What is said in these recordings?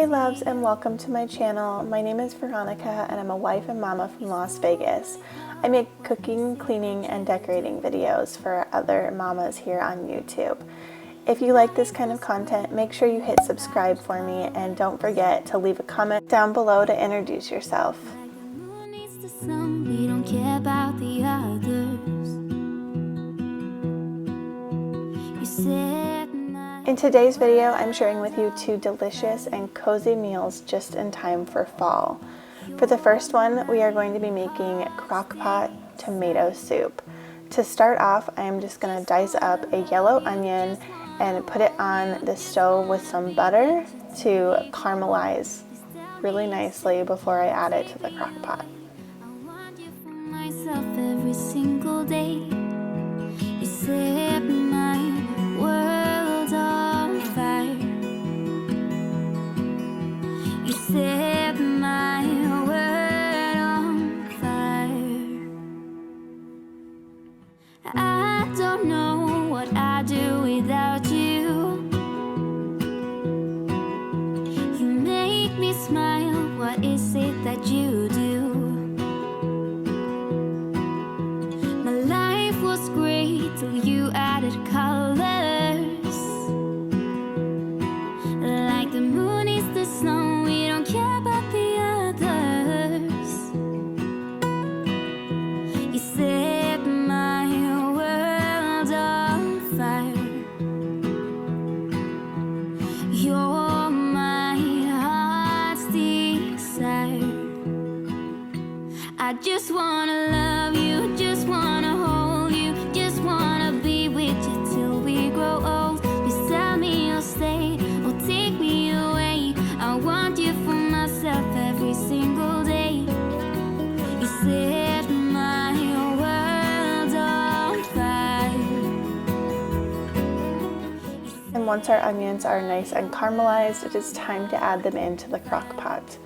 loves, and welcome to my channel. My name is Veronica and I'm a wife and mama from Las Vegas. I make cooking, cleaning, and decorating videos for other mamas here on YouTube. If you like this kind of content, make sure you hit subscribe for me and don't forget to leave a comment down below to introduce yourself. We don't care about the others. You said in today's video, I'm sharing with you 2 delicious and cozy meals just in time for fall. For the first one, we are going to be making crock-pot tomato soup. To start off, I am just going to dice up a yellow onion and put it on the stove with some butter to caramelize really nicely before I add it to the crock-pot. Every single day, you set my world on fire. You set my world on fire. I don't know what I'd do without you. You make me smile. What is it that you do? Till you added colors. Like the moon is the snow, we don't care about the others. You set my world on fire. You're my heart's desire. I just wanna love you, just wanna hold you, just wanna be with you till we grow old. Just tell me you'll stay or take me away. I want you for myself every single day. You set my world on fire. And once our onions are nice and caramelized, it is time to add them into the crock pot.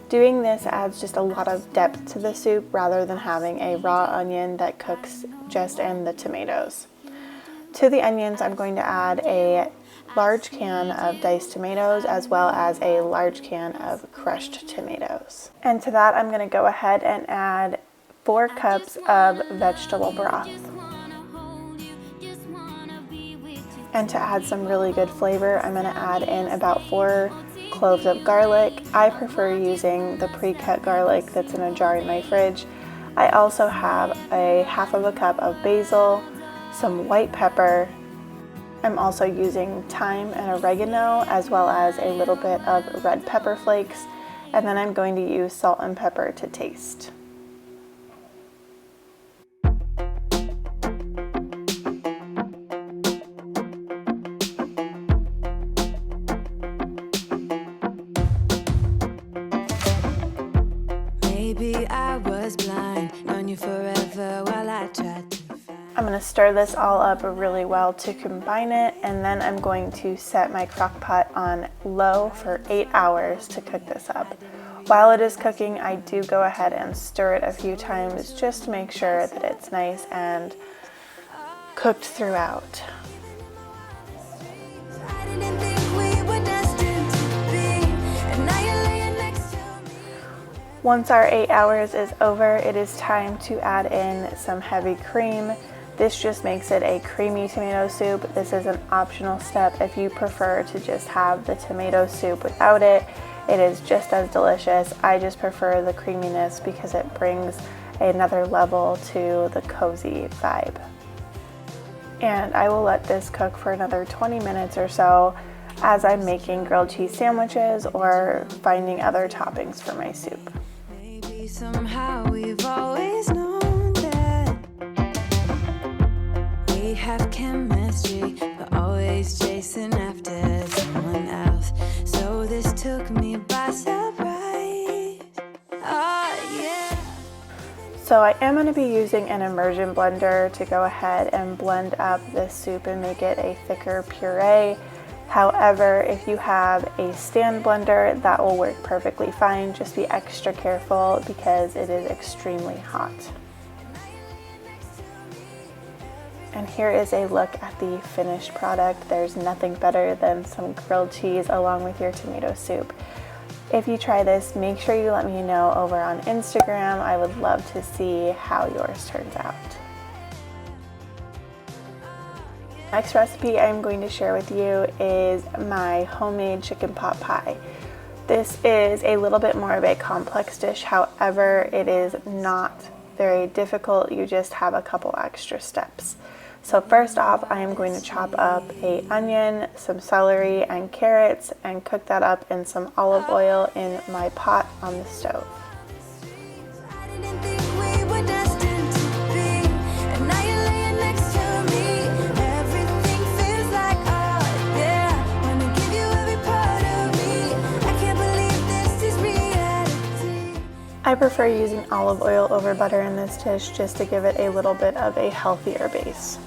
Doing this adds just a lot of depth to the soup rather than having a raw onion that cooks just in the tomatoes. To the onions, I'm going to add a large can of diced tomatoes as well as a large can of crushed tomatoes. And to that, I'm going to go ahead and add 4 cups of vegetable broth. And to add some really good flavor, I'm going to add in about 4 cloves of garlic. I prefer using the pre-cut garlic that's in a jar in my fridge. I also have a half of a cup of basil, some white pepper. I'm also using thyme and oregano as well as a little bit of red pepper flakes, and then I'm going to use salt and pepper to taste. Maybe I was blind, known you forever while I tried to find. I'm going to stir this all up really well to combine it, and then I'm going to set my crock pot on low for 8 hours to cook this up. While it is cooking, I do go ahead and stir it a few times just to make sure that it's nice and cooked throughout. Once our 8 hours is over, it is time to add in some heavy cream. This just makes it a creamy tomato soup. This is an optional step if you prefer to just have the tomato soup without it. It is just as delicious. I just prefer the creaminess because it brings another level to the cozy vibe. And I will let this cook for another 20 minutes or so as I'm making grilled cheese sandwiches or finding other toppings for my soup. Somehow we've always known that we have chemistry, but always chasing after someone else. So this took me by surprise. Oh yeah. So I am going to be using an immersion blender to go ahead and blend up this soup and make it a thicker puree. However, if you have a stand blender, that will work perfectly fine. Just be extra careful because it is extremely hot. And here is a look at the finished product. There's nothing better than some grilled cheese along with your tomato soup. If you try this, make sure you let me know over on Instagram. I would love to see how yours turns out. Next recipe I'm going to share with you is my homemade chicken pot pie. This is a little bit more of a complex dish, however, it is not very difficult. You just have a couple extra steps. So first off, I am going to chop up an onion, some celery, and carrots, and cook that up in some olive oil in my pot on the stove. I prefer using olive oil over butter in this dish just to give it a little bit of a healthier base.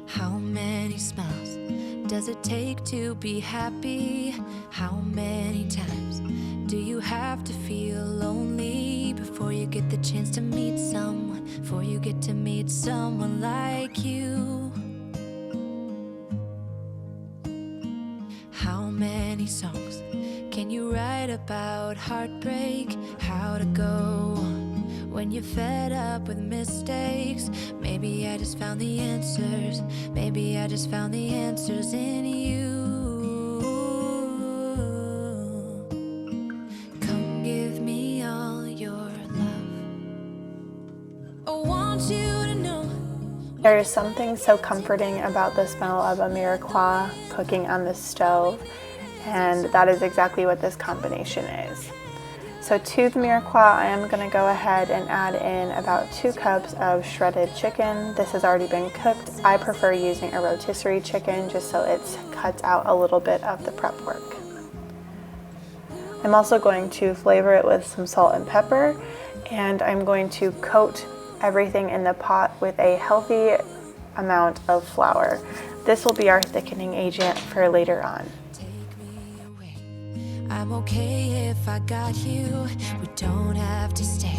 How many smiles does it take to be happy? How many times do you have to feel lonely before you get the chance to meet someone, before you get to meet someone like you? How many songs can you write about heartbreak? How to go on when you're fed up with mistakes? Maybe I just found the answers. Maybe I just found the answers in you. Come give me all your love. I want you to know. There is something so comforting about the smell of a mirepoix cooking on the stove, and that is exactly what this combination is. So to the mirepoix, I am going to go ahead and add in about 2 cups of shredded chicken. This has already been cooked. I prefer using a rotisserie chicken just so it cuts out a little bit of the prep work. I'm also going to flavor it with some salt and pepper, and I'm going to coat everything in the pot with a healthy amount of flour. This will be our thickening agent for later on. I'm okay if I got you. We don't have to stay.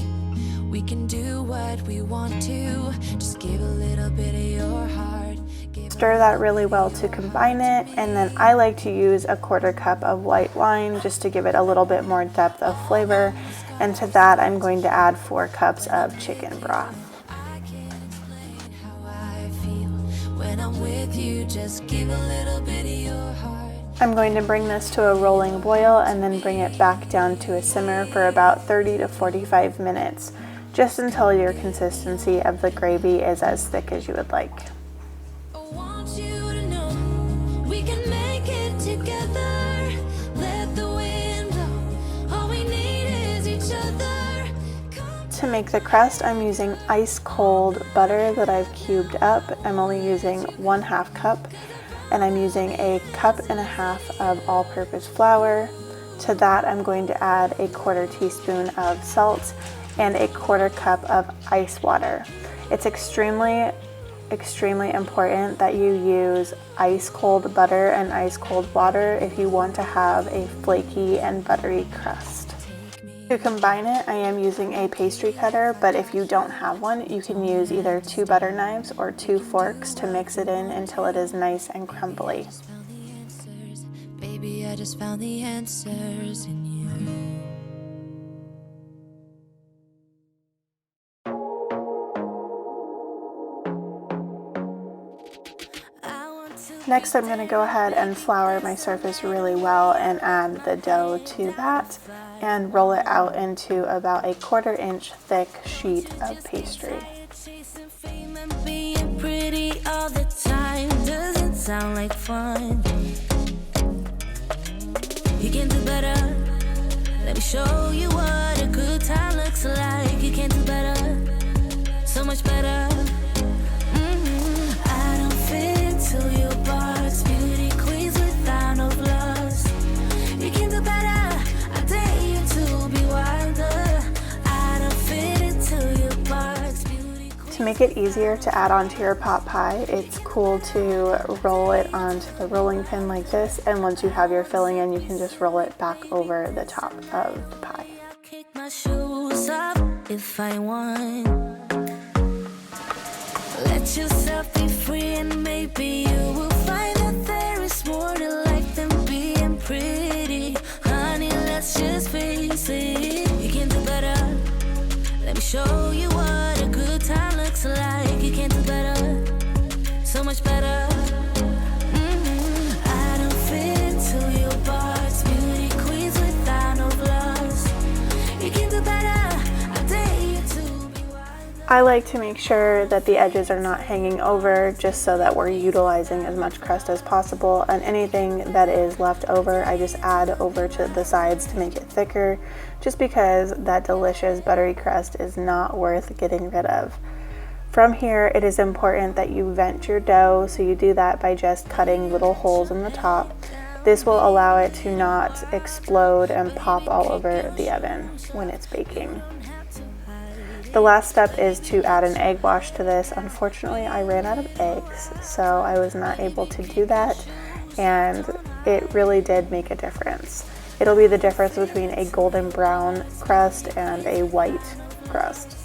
We can do what we want to. Just give a little bit of your heart. Stir that really well to combine it, and then I like to use a 1/4 cup of white wine just to give it a little bit more depth of flavor. And to that, I'm going to add 4 cups of chicken broth. I can't explain how I feel when I'm with you. Just give a little bit of your heart. I'm going to bring this to a rolling boil and then bring it back down to a simmer for about 30 to 45 minutes, just until your consistency of the gravy is as thick as you would like. I want you to know we can make it together. Let the wind blow. All we need is each other. To make the crust, I'm using ice cold butter that I've cubed up. I'm only using 1/2 cup. And I'm using 1.5 cups of all-purpose flour. To that, I'm going to add a 1/4 teaspoon of salt and a 1/4 cup of ice water. It's extremely important that you use ice cold butter and ice cold water if you want to have a flaky and buttery crust. To combine it, I am using a pastry cutter, but if you don't have one, you can use either 2 butter knives or 2 forks to mix it in until it is nice and crumbly. Baby, I just found the answers in you. Next, I'm going to go ahead and flour my surface really well and add the dough to that and roll it out into about a 1/4 inch thick sheet of pastry. Doesn't sound like fun. You can do better. Let me show you what a good time looks like. You can do better, so much better. I don't fit to make it easier to add onto your pot pie, it's cool to roll it onto the rolling pin like this, and once you have your filling in, you can just roll it back over the top of the pie. Kick my shoes up if I want. Let yourself be free and maybe you will find that there is more to life than being pretty. Honey, let's just face it, you can do better. Let me show you what a good time looks like. You can do better, so much better. I don't fit to your box, beauty queens without no flaws. You can do better, I dare you to be wild. I like to make sure that the edges are not hanging over, just so that we're utilizing as much crust as possible, and anything that is left over I just add over to the sides to make it thicker, just because that delicious buttery crust is not worth getting rid of. From here, it is important that you vent your dough, so you do that by just cutting little holes in the top. This will allow it to not explode and pop all over the oven when it's baking. The last step is to add an egg wash to this. Unfortunately, I ran out of eggs, so I was not able to do that, and it really did make a difference. It'll be the difference between a golden brown crust and a white crust.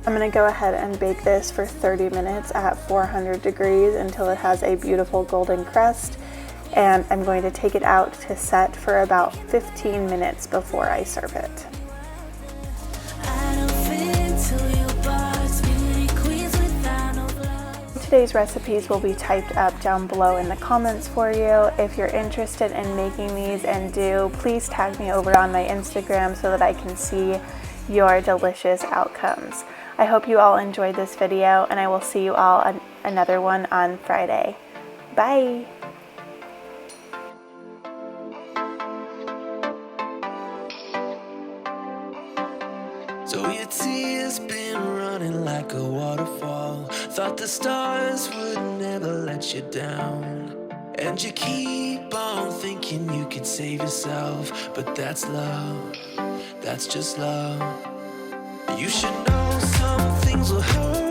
I'm going to go ahead and bake this for 30 minutes at 400 degrees until it has a beautiful golden crust, and I'm going to take it out to set for about 15 minutes before I serve it. Today's recipes will be typed up down below in the comments for you. If you're interested in making these and do, please tag me over on my Instagram so that I can see your delicious outcomes. I hope you all enjoyed this video, and I will see you all on another one on Friday. Bye! So your tears been running like a waterfall. Thought the stars would never let you down, and you keep on thinking you can save yourself, but that's love, that's just love. You should know some things will hurt.